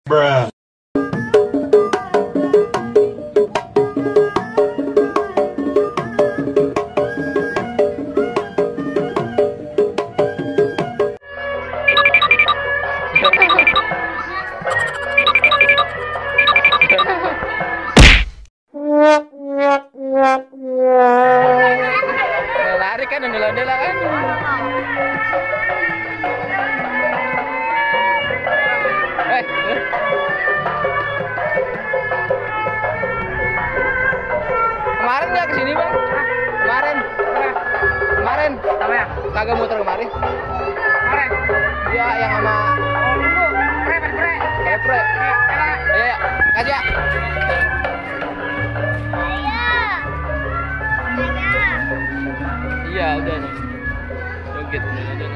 Bruh. Lari kan, ondel-ondel kan. Kemarin nggak kesini bang? Kemarin? Kemarin? Kagak muter kemarin? Kemarin? Iya, yang sama. Oh, nunggu. Pre. Iya, kasih ya. Iya, udah nih. Joget udah.